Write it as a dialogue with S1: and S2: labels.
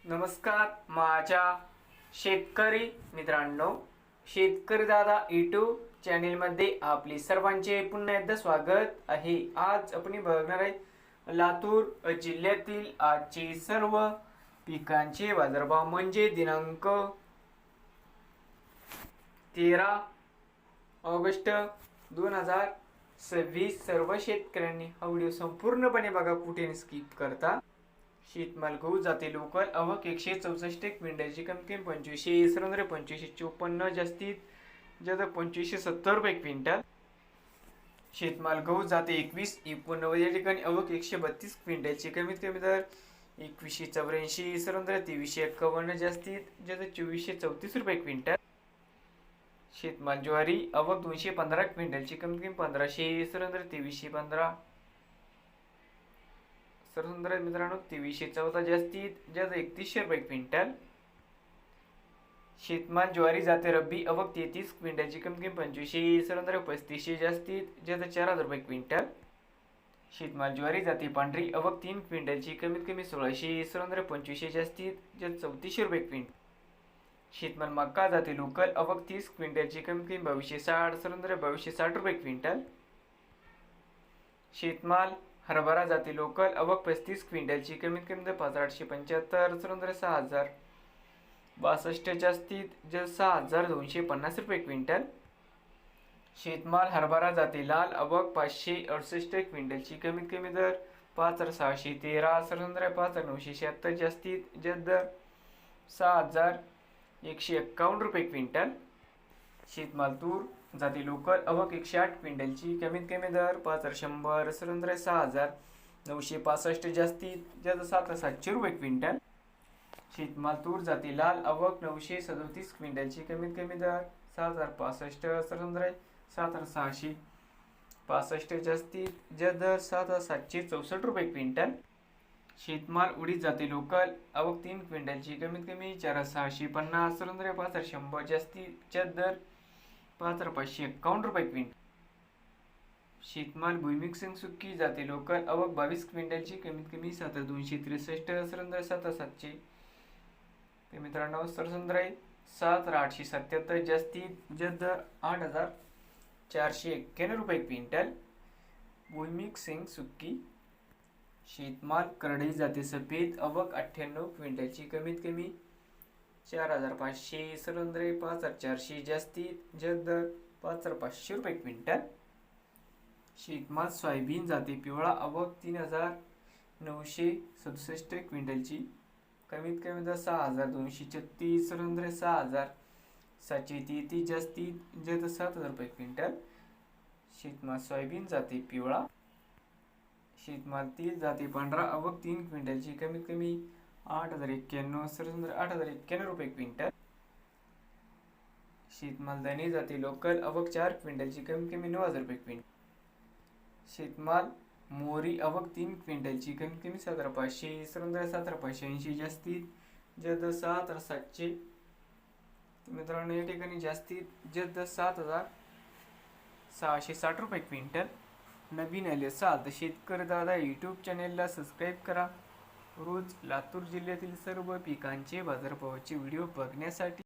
S1: नमस्कार माझ्या शेतकरी मित्रांनो, शेतकरी दादा यूट्यूब चॅनेलमध्ये आपले सर्वांचे पुन्हा एकदा स्वागत आहे। आज आपण बघणार आहे लातूर जिल्ह्यातील आजचे सर्व पिकांचे बाजारभाव म्हणजे दिनांक 13 ऑगस्ट 2026। सर्व शेतकऱ्यांनी हा व्हिडिओ संपूर्णपणे बघा, कुठे स्किप करता। शेतमाल गहू जाते लोकल आवक 164 क्विंटलची, कमी 2500 सरंद्रे 2554 जास्तीत जास्त 2570 रुपये क्विंटल। शेतमाल गहू जाते 2189 या ठिकाणी आवक 132 क्विंटलची, कमीत कमी दर 2184 सरंद्रे 2351 जास्तीत जास्त 2434 रुपये क्विंटल। शेतमाल ज्वारी आवक 215 क्विंटलची, कमीत कमी 1500 सरंद्रे 2315 सरसुंदर मित्रांनो 2314 जास्तीत जास्त 3100 रुपये क्विंटल। शेतमाल ज्वारी जाते रब्बी आवक 33 क्विंटलची, कमीत कमी 2500 सरसुंदर 3500 जास्तीत जास्त 4000 रुपये क्विंटल। शेतमाल ज्वारी जाते पांढरी आवक 3 क्विंटलची, कमीत कमी 1600 सरसुंदर 2500 जास्तीत जास्त 3400 रुपये क्विंटल। शेतमाल मक्का जाते लोकल आवक 30 क्विंटलची, कमीत कमी 2260 सरसुंदर 2260 रुपये क्विंटल। शेतमाल हरभरा जाते लोकल आवक 35 क्विंटलची, कमीत कमी 5875 सरसुंदर 6062 जास्तीत जास्त 6250 रुपये क्विंटल। शेतमाल हरभरा जाते लाल आवक 568 क्विंटलची, कमीत कमी दर 5613 सरसुंदर 5976 जास्तीत जास्त दर 6151 रुपये क्विंटल। शेतमाल तूर जाती लोकल आवक 108 क्विंटलची, कमीत कमी दर 5100 सरसुंदर 6965 जास्तीत जास्त 7700 रुपये क्विंटल। शेतमाल तूर जाती लाल आवक 937 क्विंटलची, कमीत कमी दर 7065 सरसुंदर 7665 जास्तीत जास्त दर 7764 रुपये क्विंटल। शेतमाल उडीद जाते लोकल आवक 3 क्विंटलची, कमीत कमी 4650 सरसुंदर 5100 जास्तीत जास्त दर 5551 रुपये क्विंटल। शेतमाल भुईमिक्सिंग सुक्की जाते लोकल आवक 22 क्विंटलची, कमीत कमी 7263 सरसुंदर 7700 मित्रांनो सरसुंदर 7877 जास्तीत जास्त दर 8491 रुपये क्विंटल भुईमिक्सिंग सुक्की। शेतमाल करडई जाते सफेद आवक 98 क्विंटलची, कमीत कमी 4500 सरसुंदर 5400 जास्तीत जास्त दर 5500 रुपये क्विंटल। शेतमाल सोयाबीन जाते पिवळा आवक 3967 क्विंटलची, कमीत कमी दर 6236 सरसुंदर 6733 जास्तीत जास्त 7000 रुपये क्विंटल। शेतमाल सोयाबीन जाते पिवळा। शेतमाल तीळ जाते पांढरा आवक 3 क्विंटलची, कमीत कमी 8091 सरसुंदर 8091 रुपये क्विंटल। शेतमाल धने जाते लोकल आवक 4 क्विंटलची, कमीत कमी 9000 रुपये क्विंटल। शेतमाल मोहरी आवक 3 क्विंटलची, कमीत कमी 17500 सरसुंदर 7580 जास्तीत जास्त 7700 मित्रांनो या ठिकाणी जास्तीत जास्त 7660 रुपये क्विंटल। नवीन आले असाल तर शेतकरी दादा यूट्यूब चॅनेलला सबस्क्राईब करा। रोज लातूर जिल्ह्यातील सर्व पिकांचे बाजारभावाचे व्हिडिओ बघण्यासाठी।